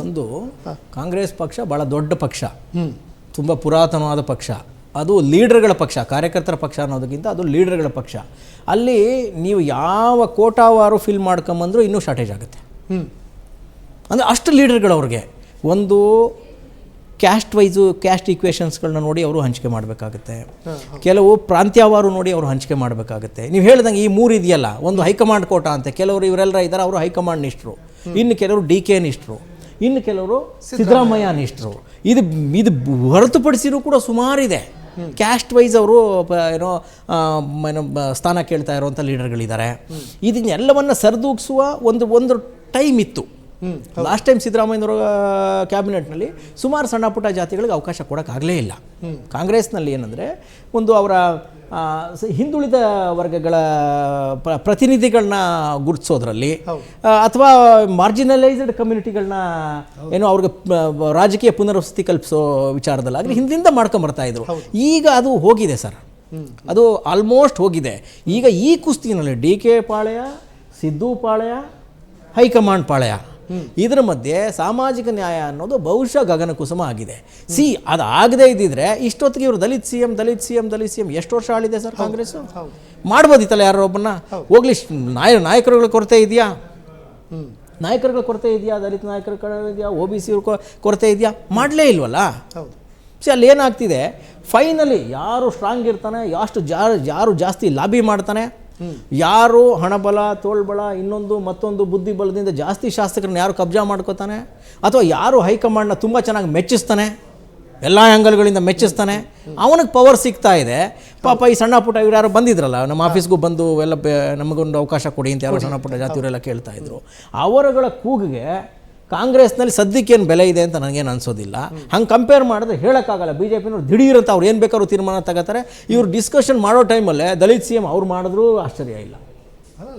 ಒಂದು ಕಾಂಗ್ರೆಸ್ ಪಕ್ಷ ಭಾಳ ದೊಡ್ಡ ಪಕ್ಷ, ತುಂಬ ಪುರಾತನವಾದ ಪಕ್ಷ. ಅದು ಲೀಡರ್ಗಳ ಪಕ್ಷ, ಕಾರ್ಯಕರ್ತರ ಪಕ್ಷ ಅನ್ನೋದಕ್ಕಿಂತ ಅದು ಲೀಡರ್ಗಳ ಪಕ್ಷ. ಅಲ್ಲಿ ನೀವು ಯಾವ ಕೋಟಾವಾರು ಫಿಲ್ ಮಾಡ್ಕೊಂಬಂದ್ರೂ ಇನ್ನೂ ಶಾರ್ಟೇಜ್ ಆಗುತ್ತೆ. ಅಂದರೆ ಅಷ್ಟು ಲೀಡರ್ಗಳವ್ರಿಗೆ ಒಂದು ಕ್ಯಾಸ್ಟ್ ವೈಸು ಕ್ಯಾಸ್ಟ್ ಈಕ್ವೇಷನ್ಸ್ಗಳನ್ನ ನೋಡಿ ಅವರು ಹಂಚಿಕೆ ಮಾಡಬೇಕಾಗುತ್ತೆ. ಕೆಲವು ಪ್ರಾಂತ್ಯವಾರು ನೋಡಿ ಅವರು ಹಂಚಿಕೆ ಮಾಡಬೇಕಾಗುತ್ತೆ. ನೀವು ಹೇಳ್ದಂಗೆ ಈ ಮೂರು ಇದೆಯಲ್ಲ, ಒಂದು ಹೈಕಮಾಂಡ್ ಕೋಟಾ ಅಂತ, ಕೆಲವರು ಇವರೆಲ್ಲ ಇದ್ದಾರೆ, ಅವರು ಹೈಕಮಾಂಡ್ ನಿಷ್ಠರು, ಇನ್ನು ಕೆಲವರು ಡಿ ಕೆ ನಿಷ್ಠರು, ಇನ್ನು ಕೆಲವರು ಸಿದ್ದರಾಮಯ್ಯ ನಿಷ್ಠರು. ಇದು ಹೊರತುಪಡಿಸಿರೂ ಕೂಡ ಸುಮಾರಿದೆ. ಕ್ಯಾಸ್ಟ್ ವೈಸ್ ಅವರು ಏನೋ ಸ್ಥಾನ ಕೇಳ್ತಾ ಇರೋವಂಥ ಲೀಡರ್ಗಳಿದ್ದಾರೆ. ಇದನ್ನೆಲ್ಲವನ್ನು ಸರಿದೂಗಿಸುವ ಒಂದು ಟೈಮ್ ಇತ್ತು. ಲಾಸ್ಟ್ ಟೈಮ್ ಸಿದ್ದರಾಮಯ್ಯನವರ ಕ್ಯಾಬಿನೆಟ್ನಲ್ಲಿ ಸುಮಾರು ಸಣ್ಣ ಪುಟ್ಟ ಜಾತಿಗಳಿಗೆ ಅವಕಾಶ ಕೊಡೋಕ್ಕಾಗಲೇ ಇಲ್ಲ. ಕಾಂಗ್ರೆಸ್ನಲ್ಲಿ ಏನಂದರೆ ಒಂದು ಅವರ ಹಿಂದುಳಿದ ವರ್ಗಗಳ ಪ್ರತಿನಿಧಿಗಳನ್ನ ಗುರುತಿಸೋದ್ರಲ್ಲಿ ಅಥವಾ ಮಾರ್ಜಿನಲೈಸ್ಡ್ ಕಮ್ಯುನಿಟಿಗಳನ್ನ ಏನೋ ಅವ್ರಿಗೆ ರಾಜಕೀಯ ಪುನರ್ವಸತಿ ಕಲ್ಪಿಸೋ ವಿಚಾರದಲ್ಲಾಗಲಿ ಹಿಂದಿಂದ ಮಾಡ್ಕೊಂಬರ್ತಾ ಇದ್ರು. ಈಗ ಅದು ಹೋಗಿದೆ ಸರ್, ಅದು ಆಲ್ಮೋಸ್ಟ್ ಹೋಗಿದೆ. ಈಗ ಈ ಕುಸ್ತಿನಲ್ಲಿ ಡಿ ಕೆ ಪಾಳ್ಯ, ಸಿದ್ದು ಪಾಳ್ಯ, ಹೈಕಮಾಂಡ್ ಪಾಳ್ಯ, ಇದರ ಮಧ್ಯೆ ಸಾಮಾಜಿಕ ನ್ಯಾಯ ಅನ್ನೋದು ಬಹುಶಃ ಗಗನ ಕುಸುಮ ಆಗಿದೆ. ಅದು ಆಗದೇ ಇದ್ದಿದ್ರೆ ಇಷ್ಟೊತ್ತಿಗೆ ಇವರು ದಲಿತ ಸಿ ಎಂ ಎಷ್ಟು ವರ್ಷ ಆಳಿದೆ ಸರ್ ಕಾಂಗ್ರೆಸ್? ಮಾಡ್ಬೋದಿತ್ತಲ್ಲ ಯಾರೋ ಒಬ್ಬನ್ನ. ಹೋಗ್ಲಿ, ನಾಯಕರುಗಳ ಕೊರತೆ ಇದೆಯಾ? ನಾಯಕರುಗಳ ಕೊರತೆ ಇದೆಯಾ? ದಲಿತ ನಾಯಕರ ಇದೆಯಾ? OBC ಕೊರತೆ ಇದೆಯಾ? ಮಾಡಲೇ ಇಲ್ವಲ್ಲ. ಅಲ್ಲಿ ಏನಾಗ್ತಿದೆ, ಫೈನಲಿ ಯಾರು ಸ್ಟ್ರಾಂಗ್ ಇರ್ತಾನೆ, ಯಾರು ಜಾಸ್ತಿ ಲಾಬಿ ಮಾಡ್ತಾನೆ, ಯಾರು ಹಣಬಲ, ತೋಳ್ಬಲ, ಇನ್ನೊಂದು ಮತ್ತೊಂದು ಬುದ್ಧಿ ಬಲದಿಂದ ಜಾಸ್ತಿ ಶಾಸಕರನ್ನ ಯಾರು ಕಬ್ಜಾ ಮಾಡ್ಕೋತಾನೆ, ಅಥವಾ ಯಾರು ಹೈಕಮಾಂಡ್ನ ತುಂಬ ಚೆನ್ನಾಗಿ ಮೆಚ್ಚಿಸ್ತಾನೆ, ಎಲ್ಲ ಆ್ಯಂಗಲ್ಗಳಿಂದ ಮೆಚ್ಚಿಸ್ತಾನೆ, ಅವನಿಗೆ ಪವರ್ ಸಿಗ್ತಾ ಇದೆ. ಪಾಪ ಈ ಸಣ್ಣ ಪುಟ್ಟ ಇವ್ರು ಯಾರು ಬಂದಿದ್ರಲ್ಲ ನಮ್ಮ ಆಫೀಸ್ಗೂ ಬಂದು ಎಲ್ಲ ನಮಗೊಂದು ಅವಕಾಶ ಕೊಡಿ ಅಂತ ಯಾರೋ ಸಣ್ಣ ಪುಟ್ಟ ಜಾತಿಯವರೆಲ್ಲ ಕೇಳ್ತಾ ಇದ್ರು. ಅವರುಗಳ ಕೂಗಿಗೆ ಕಾಂಗ್ರೆಸ್ನಲ್ಲಿ ಸದ್ಯಕ್ಕೇನು ಬೆಲೆ ಇದೆ ಅಂತ ನನಗೇನು ಅನಿಸೋದಿಲ್ಲ. ಹಂಗೆ ಕಂಪೇರ್ ಮಾಡಿದ್ರೆ ಹೇಳೋಕ್ಕಾಗಲ್ಲ. BJPನವ್ರು ದಿಢೀರಂತ ಅವ್ರು ಏನು ಬೇಕಾದ್ರೂ ತೀರ್ಮಾನ ತಗೋತಾರೆ. ಇವ್ರು ಡಿಸ್ಕಷನ್ ಮಾಡೋ ಟೈಮಲ್ಲೇ ದಲಿತ CM ಅವ್ರು ಮಾಡಿದ್ರೂ ಆಶ್ಚರ್ಯ ಇಲ್ಲ.